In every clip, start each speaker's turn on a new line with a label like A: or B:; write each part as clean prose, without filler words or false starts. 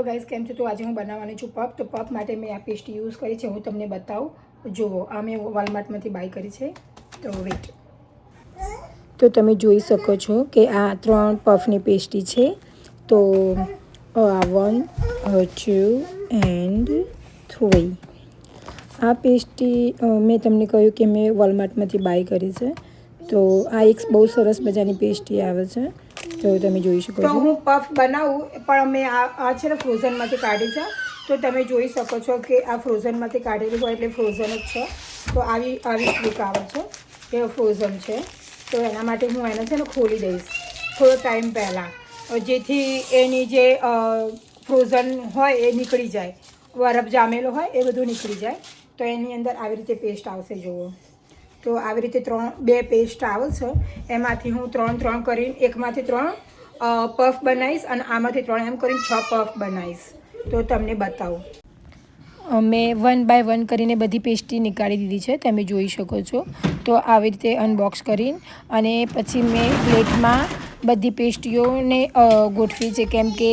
A: તો ગાઈસ કેમ છો? તો આજે હું બનાવવાની છું પફ. તો પફ માટે મેં આ પેસ્ટ યુઝ કરી છે. હું તમને બતાવું. જુઓ, આ મેં વોલમાર્ટમાંથી બાય કરી છે. તો વેટ. તો તમે જોઈ શકો છો કે આ 3 પફની પેસ્ટી છે. તો આ 1 2 એન્ડ 3. આ પેસ્ટી મેં તમને કહ્યું કે મેં વોલમાર્ટમાંથી બાય કરી છે. તો આ એક બહુ સરસ મજાની પેસ્ટી આવે છે. તો તમે જોઈ શકો છો. તો હું પફ બનાવું પણ મેં આ છે ને ફ્રોઝનમાંથી કાઢી છે. તો તમે જોઈ શકો છો કે આ ફ્રોઝનમાંથી કાઢેલી હોય એટલે ફ્રોઝન જ છે. તો આવી ટ્રીક આવે છે કે ફ્રોઝન છે. તો એના માટે હું એને છે ને ખોલી દઈશ થોડો ટાઈમ પહેલાં, જેથી એની જે ફ્રોઝન હોય એ નીકળી જાય, બરફ જામેલો હોય એ બધું નીકળી જાય. તો એની અંદર આવી રીતે પેસ્ટ આવશે. જુઓ, તો આવી રીતે 2 પેસ્ટ આવે છે. એમાંથી હું 3 કરીને એકમાંથી 3 પફ બનાવીશ અને આમાંથી 3 એમ કરીને 6 પફ બનાવીશ. તો તમને બતાવું. મેં 1 બાય 1 કરીને બધી પેસ્ટી નીકાળી દીધી છે. તમે જોઈ શકો છો. તો આવી રીતે અનબોક્સ કરીને અને પછી મેં પ્લેટમાં બધી પેસ્ટીઓને ગોઠવી છે, કેમ કે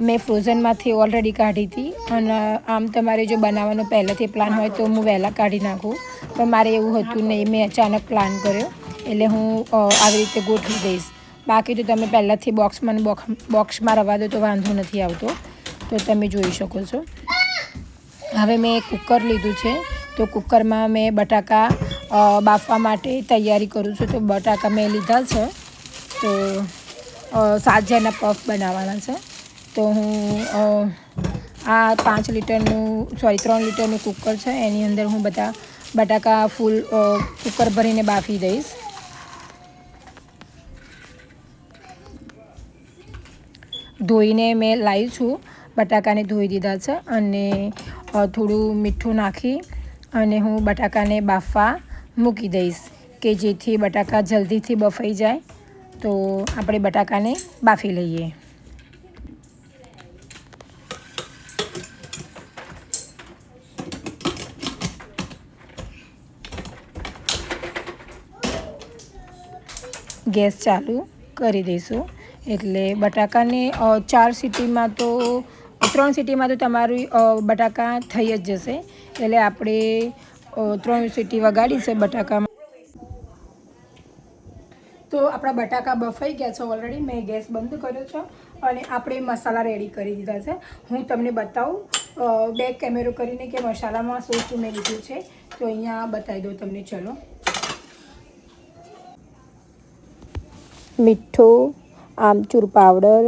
A: મેં ફ્રોઝનમાંથી ઓલરેડી કાઢી હતી. અને આમ તમારે જો બનાવવાનો પહેલેથી પ્લાન હોય તો હું વહેલા કાઢી નાખું, પણ મારે એવું હતું નહીં. મેં અચાનક પ્લાન કર્યો એટલે હું આવી રીતે ગોઠવી દઈશ. બાકી તો તમે પહેલાંથી બોક્સમાં રવા દો તો વાંધો નથી આવતો. તો તમે જોઈ શકો છો. હવે મેં કુકર લીધું છે. તો કુકરમાં મેં બટાકા બાફવા માટે તૈયારી કરું છું. તો બટાકા મેં લીધા છે. તો 7 જણના પફ બનાવવાના છે. તો હું આ 3 લીટરનું કુકર છે. એની અંદર હું બધા બટાકા ફૂલ કુકર ભરીને બાફી દઈશ. ધોઈને મેં લાવી છું. બટાકાને ધોઈ દીધા છે અને થોડું મીઠું નાખી અને હું બટાકાને બાફવા મૂકી દઈશ, કે જેથી બટાકા જલ્દીથી બફાઈ જાય. તો આપણે બટાકાને બાફી લઈએ. ગેસ ચાલુ કરી દઈશું. એટલે બટાકાને 3 સીટીમાં તો તમારું બટાકા થઈ જ જશે. એટલે આપણે 3 સીટી વગાડી છે બટાકામાં. તો આપણા બટાકા બફાઈ ગયા છે ઓલરેડી. મેં ગેસ બંધ કર્યો છે અને આપણે મસાલા રેડી કરી દીધા છે. હું તમને બતાવું બેક કેમેરો કરીને કે મસાલામાં શું મેં લીધું છે. તો અહીંયા બતાવી દઉં તમને. ચલો, મીઠું, આમચૂર પાવડર,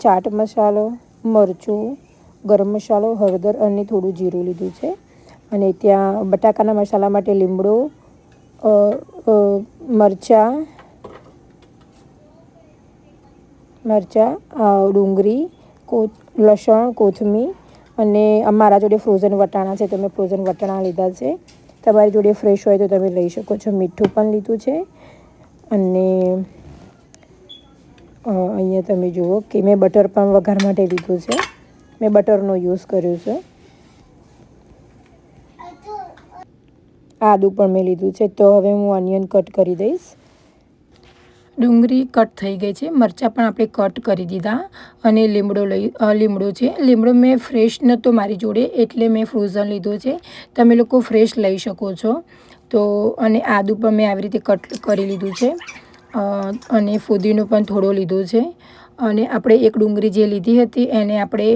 A: ચાટ મસાલો, મરચું, ગરમ મસાલો, હળદર અને થોડું જીરું લીધું છે. અને ત્યાં બટાકાના મસાલા માટે લીમડો, મરચાં, ડુંગળી, લસણ, કોથમીર અને અમારા જોડે ફ્રોઝન વટાણા છે. તમે ફ્રોઝન વટાણા લીધા છે. તમારી જોડે ફ્રેશ હોય તો તમે લઈ શકો છો. મીઠું પણ લીધું છે. અને અહીંયા તમે જુઓ કે મેં બટર પણ વઘાર માટે લીધું છે. મેં બટરનો યુઝ કર્યો છે. આદું પણ મેં લીધું છે. તો હવે હું ઓનિયન કટ કરી દઈશ. ડુંગળી કટ થઈ ગઈ છે. મરચાં પણ આપણે કટ કરી દીધા. અને લીમડો છે. લીમડો મેં ફ્રેશ નહોતો મારી જોડે એટલે મેં ફ્રોઝન લીધો છે. તમે લોકો ફ્રેશ લઈ શકો છો. તો અને આદું પણ મેં આવી રીતે કટ કરી લીધું છે. અને ફુદીનો પણ થોડો લીધો છે. અને આપણે એક ડુંગળી જે લીધી હતી એને આપણે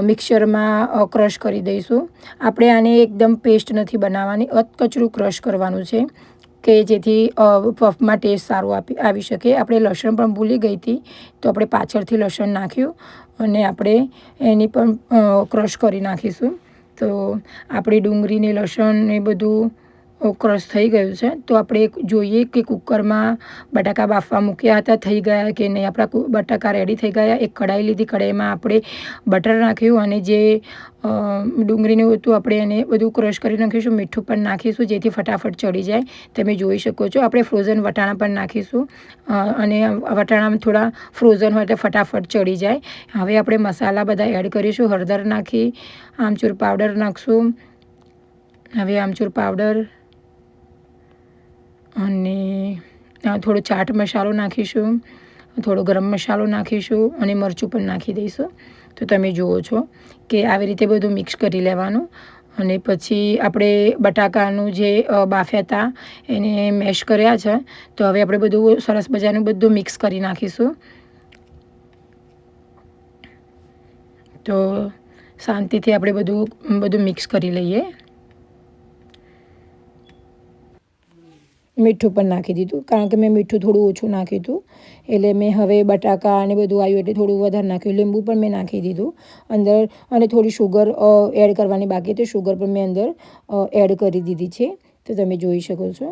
A: મિક્સરમાં ક્રશ કરી દઈશું. આપણે આને એકદમ પેસ્ટ નથી બનાવવાની, કચરું ક્રશ કરવાનું છે, કે જેથી પફમાં ટેસ્ટ સારો આવી શકે. આપણે લસણ પણ ભૂલી ગઈ હતી, તો આપણે પાછળથી લસણ નાખ્યું અને આપણે એની પણ ક્રશ કરી નાખીશું. તો આપણી ડુંગળીને લસણ એ બધું ક્રશ થઈ ગયું છે. તો આપણે જોઈએ કે કુકરમાં બટાકા બાફવા મૂક્યા હતા થઈ ગયા કે નહીં. આપણા બટાકા રેડી થઈ ગયા. એક કઢાઈ લીધી. કઢાઈમાં આપણે બટર નાખ્યું અને જે ડુંગળીનું હતું આપણે એને બધું ક્રશ કરી નાખીશું. મીઠું પણ નાખીશું જેથી ફટાફટ ચડી જાય. તમે જોઈ શકો છો. આપણે ફ્રોઝન વટાણા પણ નાખીશું અને વટાણામાં થોડા ફ્રોઝન હોય તો ફટાફટ ચડી જાય. હવે આપણે મસાલા બધા એડ કરીશું. હળદર નાખી, આમચૂર પાવડર નાખશું. હવે આમચૂર પાવડર અને થોડો ચાટ મસાલો નાખીશું, થોડો ગરમ મસાલો નાખીશું અને મરચું પણ નાખી દઈશું. તો તમે જુઓ છો કે આવી રીતે બધું મિક્સ કરી લેવાનું અને પછી આપણે બટાકાનું જે બાફ્યા હતા એને મેશ કર્યા છે તો હવે આપણે બધું સરસ મજાનું બધું મિક્સ કરી નાખીશું તો શાંતિથી આપણે બધું મિક્સ કરી લઈએ મીઠું પણ નાખી દીધું કારણ કે મેં મીઠું થોડું ઓછું નાખ્યું હતું એટલે મેં હવે બટાકા અને બધું આવ્યું એટલે થોડું વધારે નાખ્યું લીંબુ પણ મેં નાખી દીધું અંદર અને થોડી શુગર એડ કરવાની બાકી તો શુગર પણ મેં અંદર એડ કરી દીધી છે તો તમે જોઈ શકો છો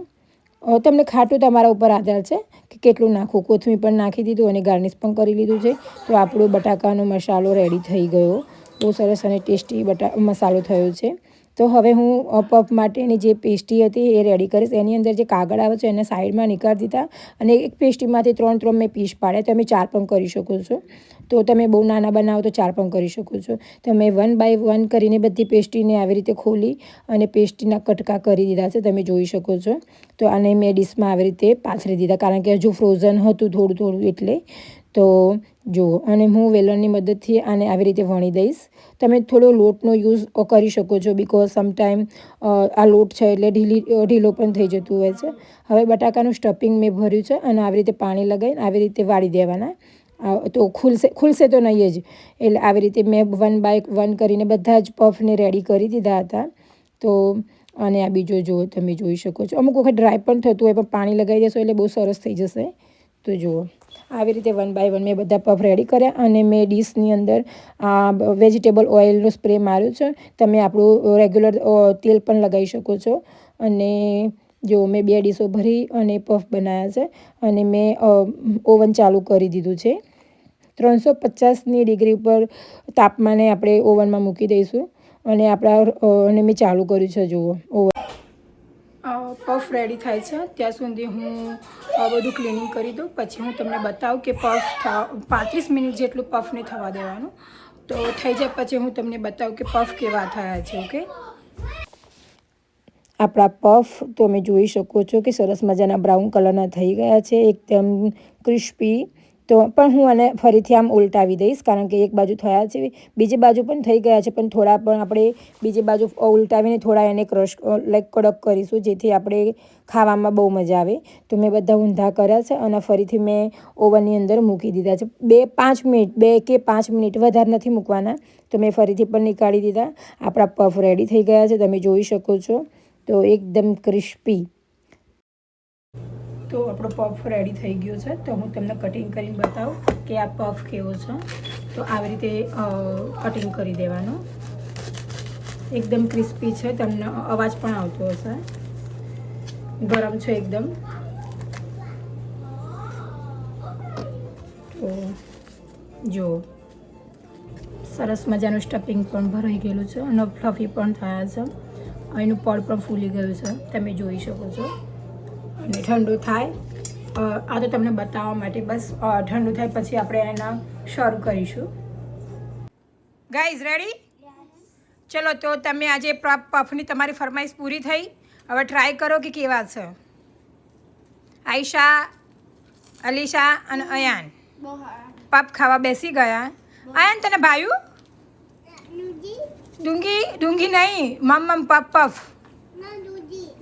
A: તમને ખાટું તમારા ઉપર આધાર છે કે કેટલું નાખવું કોથમીર પણ નાખી દીધું અને ગાર્નિશ પણ કરી લીધું છે તો આપણો બટાકાનો મસાલો રેડી થઈ ગયો બહુ સરસ અને ટેસ્ટી મસાલો થયો છે તો હવે હું પફ માટેની જે પેસ્ટી હતી એ રેડી કરીશ એની અંદર જે કાગળ આવે છે એને સાઈડમાં નીકાળી દીધા અને એક પેસ્ટીમાંથી 3 મેં પીસ પાડ્યા તમે 4 પણ કરી શકો છો તો તમે બહુ નાના બનાવો તો 4 પણ કરી શકો છો તો મેં 1 બાય 1 કરીને બધી પેસ્ટીને આવી રીતે ખોલી અને પેસ્ટીના કટકા કરી દીધા છે તમે જોઈ શકો છો તો આને મેં ડીશમાં આવી રીતે પાથરી દીધા કારણ કે હજુ ફ્રોઝન હતું થોડું એટલે તો જુઓ અને હું વેલણની મદદથી આને આવી રીતે વણી દઈશ તમે થોડો લોટનો યુઝ કરી શકો છો બિકોઝ સમટાઈમ આ લોટ છે એટલે ઢીલો પણ થઈ જતું હોય છે હવે બટાકાનું સ્ટફિંગ મેં ભર્યું છે અને આવી રીતે પાણી લગાવીને આવી રીતે વાળી દેવાના તો ખુલશે તો નહીં જ એટલે આવી રીતે મેં 1 બાય 1 કરીને બધા જ પફને રેડી કરી દીધા હતા તો અને આ બીજો જુઓ તમે જોઈ શકો છો અમુક વખત ડ્રાય પણ થતું હોય પણ પાણી લગાવી દેશો એટલે બહુ સરસ થઈ જશે તો જુઓ આવી રીતે 1 બાય 1 મેં બધા પફ રેડી કર્યા અને મેં ડીશની અંદર વેજીટેબલ ઓઇલનો સ્પ્રે માર્યો છે તમે આપણું રેગ્યુલર તેલ પણ લગાવી શકો છો અને જો મેં 2 ડીશો ભરી અને પફ બનાવ્યા છે અને મેં ઓવન ચાલુ કરી દીધું છે 350ની ડિગ્રી ઉપર તાપમાને આપણે ઓવનમાં મૂકી દઈશું અને અને મેં ચાલુ કર્યું છે જુઓ ઓવન પફ રેડી થાય છે ત્યાં સુધી હું બધું ક્લિનિંગ કરી દઉં પછી હું તમને બતાવું કે પફ 35 મિનિટ જેટલું પફને થવા દેવાનું તો થઈ જાય પછી હું તમને બતાવું કે પફ કેવા થયા છે ઓકે આપણા પફ તમે જોઈ શકો છો કે સરસ મજાના બ્રાઉન કલરના થઈ ગયા છે એકદમ ક્રિસ્પી તો પણ હું આને ફરીથી આમ ઉલટાવી દઈશ કારણ કે એક બાજુ થયા છે બીજી બાજુ પણ થઈ ગયા છે પણ થોડા પણ આપણે બીજી બાજુ ઉલટાવીને થોડા એને ક્રશ લાઈક કડક કરીશું જેથી આપણે ખાવામાં બહુ મજા આવે તો મેં બધા ઊંધા કર્યા છે અને ફરીથી મેં ઓવનની અંદર મૂકી દીધા છે 2 કે 5 મિનિટ વધારે નથી મૂકવાના તો મેં ફરીથી પણ નીકાળી દીધા આપણા પફ રેડી થઈ ગયા છે તમે જોઈ શકો છો તો એકદમ ક્રિસ્પી તો આપણો પફ રેડી થઈ ગયો છે તો હું તમને કટિંગ કરીને બતાવું કે આ પફ કેવો છે તો આવી રીતે કટિંગ કરી દેવાનું એકદમ ક્રિસ્પી છે તમને અવાજ પણ આવતો હશે ગરમ છે એકદમ તો જો સરસ મજાનું સ્ટફિંગ પણ ભરાઈ ગયેલું છે અને ફ્લફી પણ થયા છે એનું પડ પણ ફૂલી ગયું છે તમે જોઈ શકો છો અને ઠંડુ થાય આ તો તમને બતાવવા માટે બસ ઠંડુ થાય પછી આપણે એના શરૂ કરીશું ગાઈઝ રેડી ચલો તો તમે આજે પફની તમારી ફરમાઈશ પૂરી થઈ હવે ટ્રાય કરો કે કેવા છે આયશા અલીશા અને અયાન પફ ખાવા બેસી ગયા અયાન તને ભાયું ડુંગી નહીં મમ પફ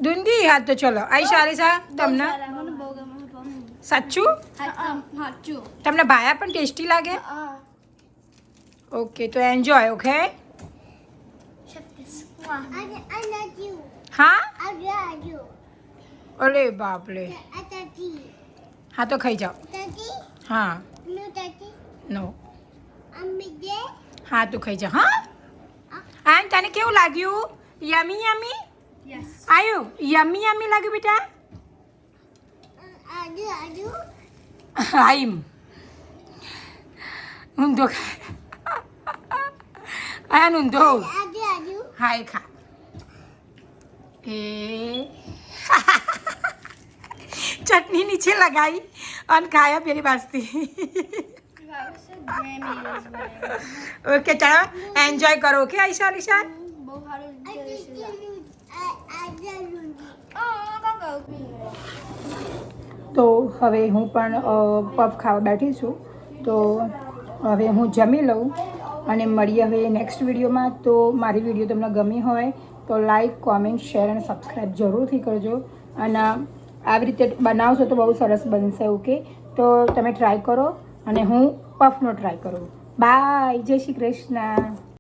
A: ડુંગી હા તો ચલો આયશા અલીશા તમને સાચું તમને ભાયા પણ ટેસ્ટી લાગે ઓકે તો એન્જોય ઓકે હા અરે બાપલે હા તો ખાઈ જાઓ હા નો હા તું ખાઈ જા હા આન તને કેવું લાગ્યું યમી યમી આયુ યમી યમી લાગ્યું બેટા આઈમ ઊંધો આયા ઊંધો હાય ખા એ ચટણી નીચે લગાવી અને ખાયા પેલી બાજથી ઓકે ચાલો એન્જોય કરો ઓકે આયશા અલીશા તો હવે હું પણ પફ ખાવા બેઠી છું તો હવે હું જમી લઉં અને મળીએ હવે નેક્સ્ટ વિડીયોમાં. તો મારી વિડીયો તમને ગમી હોય તો લાઈક, કોમેન્ટ, શેર અને સબસ્ક્રાઈબ જરૂરથી કરજો. અને આવી રીતે બનાવશો તો બહુ સરસ બનશે. ઓકે, તો તમે ટ્રાય કરો અને હું પફનો ટ્રાય કરું. બાય, જય શ્રી કૃષ્ણ.